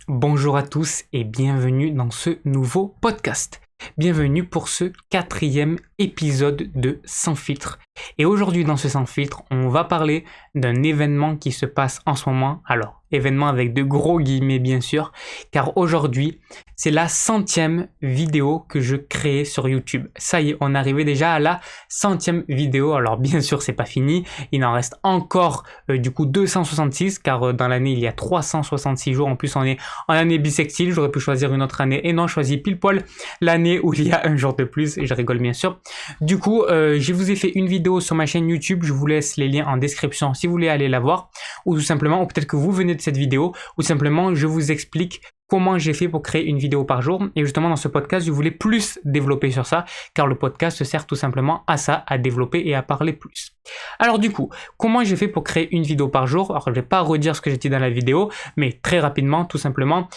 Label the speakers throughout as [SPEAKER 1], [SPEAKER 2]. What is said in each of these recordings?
[SPEAKER 1] Bonjour à tous et bienvenue dans ce nouveau podcast. Bienvenue pour ce 4e épisode de Sans Filtre. Et aujourd'hui dans ce Sans Filtre, on va parler d'un événement qui se passe en ce moment. Alors, événement avec de gros guillemets bien sûr, car aujourd'hui, c'est la 100e vidéo que je crée sur YouTube. Ça y est, on est arrivé déjà à la 100e vidéo. Alors bien sûr, c'est pas fini. Il en reste encore 266, car dans l'année, il y a 366 jours. En plus, on est en année bissextile. J'aurais pu choisir une autre année et non, je choisis pile poil l'année où il y a un jour de plus. Et je rigole bien sûr. Du coup, je vous ai fait une vidéo sur ma chaîne YouTube. Je vous laisse les liens en description si vous voulez aller la voir. Ou tout simplement, ou peut-être que vous venez de cette vidéo, ou simplement, je vous explique comment j'ai fait pour créer une vidéo par jour. Et justement, dans ce podcast, je voulais plus développer sur ça, car le podcast sert tout simplement à ça, à développer et à parler plus. Alors du coup, comment j'ai fait pour créer une vidéo par jour? Alors je vais pas redire ce que j'ai dit dans la vidéo, mais très rapidement, tout simplement,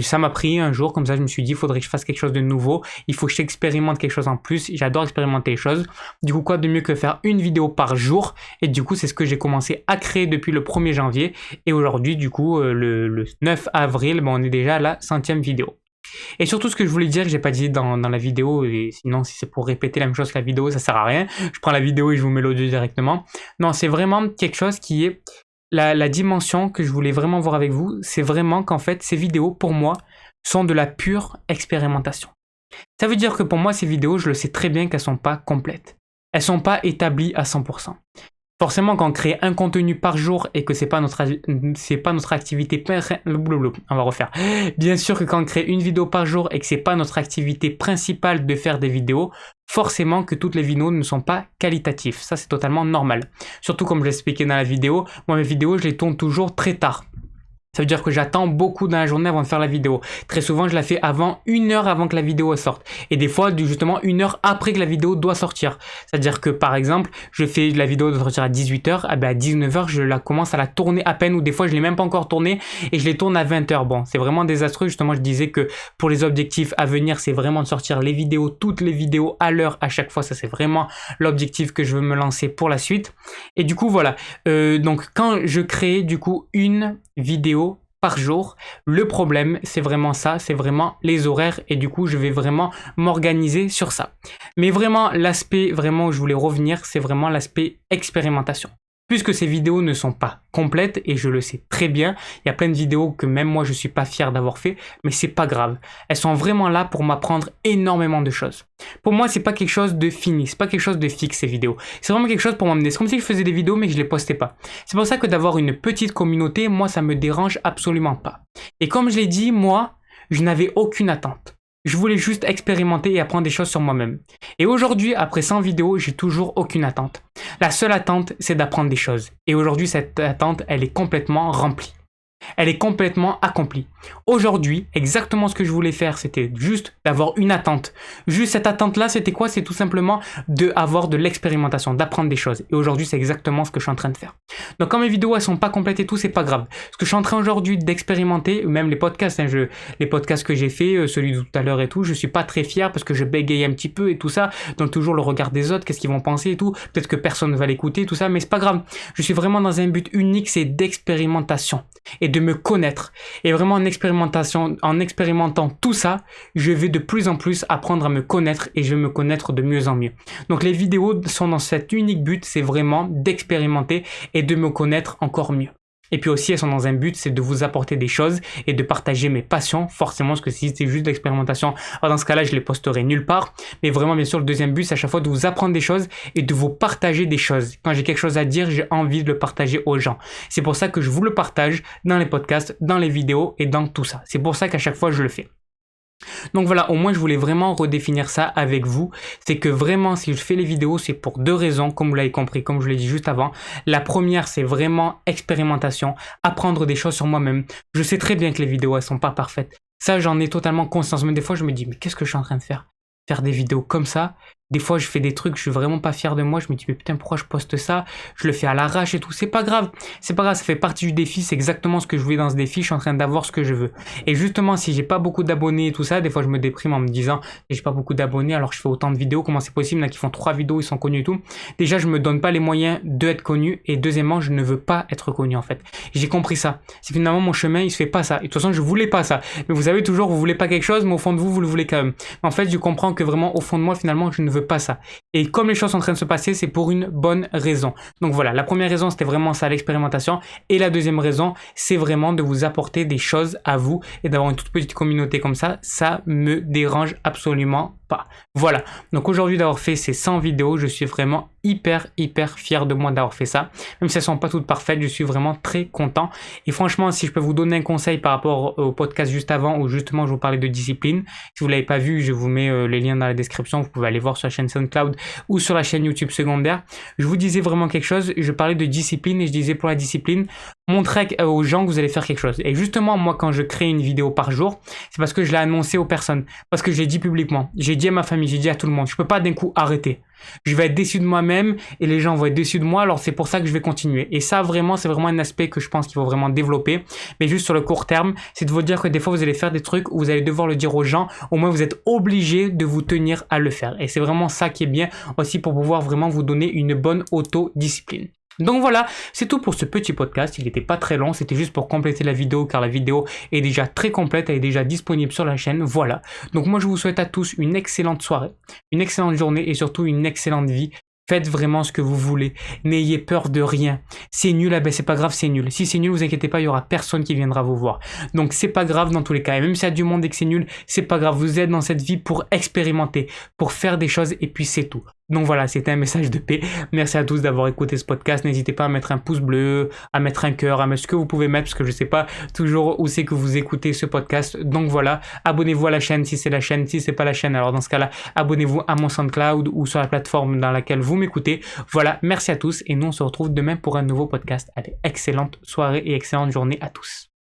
[SPEAKER 1] ça m'a pris un jour, comme ça je me suis dit, il faudrait que je fasse quelque chose de nouveau, il faut que j'expérimente quelque chose en plus, j'adore expérimenter les choses. Du coup, quoi de mieux que faire une vidéo par jour? Et du coup, c'est ce que j'ai commencé à créer depuis le 1er janvier. Et aujourd'hui, du coup, le 9 avril, on est déjà à la 100e vidéo. Et surtout, ce que je voulais dire, que j'ai pas dit dans la vidéo, et sinon si c'est pour répéter la même chose que la vidéo, ça sert à rien. Je prends la vidéo et je vous mets l'audio directement. Non, c'est vraiment quelque chose qui est la dimension que je voulais vraiment voir avec vous. C'est vraiment qu'en fait, ces vidéos, pour moi, sont de la pure expérimentation. Ça veut dire que pour moi, ces vidéos, je le sais très bien qu'elles sont pas complètes. Elles sont pas établies à 100%. Forcément, quand on crée un contenu par jour et que c'est pas notre activité, on va refaire. Bien sûr que quand on crée une vidéo par jour et que c'est pas notre activité principale de faire des vidéos, forcément que toutes les vidéos ne sont pas qualitatives. Ça, c'est totalement normal. Surtout comme je l'ai expliqué dans la vidéo, moi mes vidéos, je les tourne toujours très tard. Ça veut dire que j'attends beaucoup dans la journée avant de faire la vidéo. Très souvent, je la fais une heure avant que la vidéo sorte. Et des fois, justement, une heure après que la vidéo doit sortir. C'est-à-dire que, par exemple, je fais la vidéo de sortir à 18h, à 19h, je la commence à la tourner à peine, ou des fois, je l'ai même pas encore tournée, et je les tourne à 20h. Bon, c'est vraiment désastreux. Justement, je disais que pour les objectifs à venir, c'est vraiment de sortir les vidéos, toutes les vidéos à l'heure, à chaque fois. Ça, c'est vraiment l'objectif que je veux me lancer pour la suite. Et du coup, voilà. Donc, quand je crée, du coup, une vidéo par jour, le problème c'est vraiment ça, c'est vraiment les horaires, et du coup je vais vraiment m'organiser sur ça. Mais vraiment l'aspect vraiment où je voulais revenir, c'est vraiment l'aspect expérimentation. Puisque ces vidéos ne sont pas complètes, et je le sais très bien, il y a plein de vidéos que même moi je suis pas fier d'avoir fait, mais c'est pas grave. Elles sont vraiment là pour m'apprendre énormément de choses. Pour moi, c'est pas quelque chose de fini, c'est pas quelque chose de fixe ces vidéos. C'est vraiment quelque chose pour m'emmener. C'est comme si je faisais des vidéos mais que je les postais pas. C'est pour ça que d'avoir une petite communauté, moi ça me dérange absolument pas. Et comme je l'ai dit, moi, je n'avais aucune attente. Je voulais juste expérimenter et apprendre des choses sur moi-même. Et aujourd'hui, après 100 vidéos, j'ai toujours aucune attente. La seule attente, c'est d'apprendre des choses. Et aujourd'hui, cette attente, elle est complètement remplie. Elle est complètement accomplie. Aujourd'hui, exactement ce que je voulais faire, c'était juste d'avoir une attente. Juste cette attente-là, c'était quoi? C'est tout simplement d'avoir de l'expérimentation, d'apprendre des choses. Et aujourd'hui, c'est exactement ce que je suis en train de faire. Donc quand mes vidéos, elles sont pas complètes et tout, c'est pas grave. Ce que je suis en train aujourd'hui d'expérimenter, même les podcasts, les podcasts que j'ai fait, celui de tout à l'heure et tout, je suis pas très fier parce que je bégaye un petit peu et tout ça, dans toujours le regard des autres, qu'est-ce qu'ils vont penser et tout. Peut-être que personne ne va l'écouter, tout ça, mais c'est pas grave. Je suis vraiment dans un but unique, c'est d'expérimentation et de me connaître. Et vraiment en expérimentant tout ça, je vais de plus en plus apprendre à me connaître, et je vais me connaître de mieux en mieux. Donc les vidéos sont dans cet unique but, c'est vraiment d'expérimenter et de me connaître encore mieux. Et puis aussi, elles sont dans un but, c'est de vous apporter des choses et de partager mes passions, forcément, parce que si c'est juste de l'expérimentation, alors dans ce cas-là, je les posterai nulle part. Mais vraiment, bien sûr, le deuxième but, c'est à chaque fois de vous apprendre des choses et de vous partager des choses. Quand j'ai quelque chose à dire, j'ai envie de le partager aux gens. C'est pour ça que je vous le partage dans les podcasts, dans les vidéos et dans tout ça. C'est pour ça qu'à chaque fois, je le fais. Donc voilà, au moins je voulais vraiment redéfinir ça avec vous. C'est que vraiment, si je fais les vidéos, c'est pour deux raisons, comme vous l'avez compris, comme je l'ai dit juste avant. La première, c'est vraiment expérimentation, apprendre des choses sur moi-même. Je sais très bien que les vidéos, elles sont pas parfaites. Ça, j'en ai totalement conscience. Mais des fois, je me dis, mais qu'est-ce que je suis en train de faire? Faire des vidéos comme ça, Des fois, je fais des trucs, je suis vraiment pas fier de moi. Je me dis, mais putain, pourquoi je poste ça? Je le fais à l'arrache et tout. C'est pas grave. C'est pas grave. Ça fait partie du défi. C'est exactement ce que je voulais dans ce défi. Je suis en train d'avoir ce que je veux. Et justement, si j'ai pas beaucoup d'abonnés et tout ça, des fois, je me déprime en me disant, j'ai pas beaucoup d'abonnés, alors je fais autant de vidéos. Comment c'est possible? Il y en a qui font 3 vidéos, ils sont connus et tout. Déjà, je me donne pas les moyens d'être connu. Et deuxièmement, je ne veux pas être connu, en fait. J'ai compris ça. C'est finalement mon chemin, il se fait pas ça. Et de toute façon, je voulais pas ça. Mais vous savez toujours, vous voulez pas quelque chose, mais au fond de vous, vous le voulez quand même. En fait, je comprends que vraiment, au fond de moi, finalement, je ne veux pas ça. Et comme les choses sont en train de se passer, c'est pour une bonne raison. Donc voilà, la première raison, c'était vraiment ça, l'expérimentation. Et la deuxième raison, c'est vraiment de vous apporter des choses à vous et d'avoir une toute petite communauté comme ça. Ça me dérange absolument pas. Voilà. Donc aujourd'hui, d'avoir fait ces 100 vidéos, je suis vraiment hyper fier de moi d'avoir fait ça. Même si elles sont pas toutes parfaites, je suis vraiment très content. Et franchement, si je peux vous donner un conseil par rapport au podcast juste avant, où justement je vous parlais de discipline, si vous l'avez pas vu, je vous mets les liens dans la description, vous pouvez aller voir sur la chaîne SoundCloud ou sur la chaîne YouTube secondaire. Je vous disais vraiment quelque chose, je parlais de discipline et je disais pour la discipline, montrez aux gens que vous allez faire quelque chose. Et justement, moi, quand je crée une vidéo par jour, c'est parce que je l'ai annoncé aux personnes, parce que je l'ai dit publiquement, j'ai dit à ma famille, j'ai dit à tout le monde, je peux pas d'un coup arrêter. Je vais être déçu de moi-même et les gens vont être déçus de moi, alors c'est pour ça que je vais continuer. Et ça, vraiment, c'est vraiment un aspect que je pense qu'il faut vraiment développer. Mais juste sur le court terme, c'est de vous dire que des fois, vous allez faire des trucs où vous allez devoir le dire aux gens. Au moins, vous êtes obligé de vous tenir à le faire. Et c'est vraiment ça qui est bien aussi pour pouvoir vraiment vous donner une bonne autodiscipline. Donc voilà, c'est tout pour ce petit podcast, il n'était pas très long, c'était juste pour compléter la vidéo car la vidéo est déjà très complète, elle est déjà disponible sur la chaîne, voilà. Donc moi je vous souhaite à tous une excellente soirée, une excellente journée et surtout une excellente vie. Faites vraiment ce que vous voulez. N'ayez peur de rien. C'est nul, ben c'est pas grave, c'est nul. Si c'est nul, vous inquiétez pas, il y aura personne qui viendra vous voir. Donc c'est pas grave dans tous les cas. Et même s'il y a du monde et que c'est nul, c'est pas grave. Vous êtes dans cette vie pour expérimenter, pour faire des choses et puis c'est tout. Donc voilà, c'était un message de paix. Merci à tous d'avoir écouté ce podcast. N'hésitez pas à mettre un pouce bleu, à mettre un cœur, à mettre ce que vous pouvez mettre parce que je sais pas toujours où c'est que vous écoutez ce podcast. Donc voilà, abonnez-vous à la chaîne si c'est la chaîne. Si c'est pas la chaîne, alors dans ce cas-là, abonnez-vous à mon SoundCloud ou sur la plateforme dans laquelle vous m'écoutez. Voilà, merci à tous et nous on se retrouve demain pour un nouveau podcast. Allez, excellente soirée et excellente journée à tous.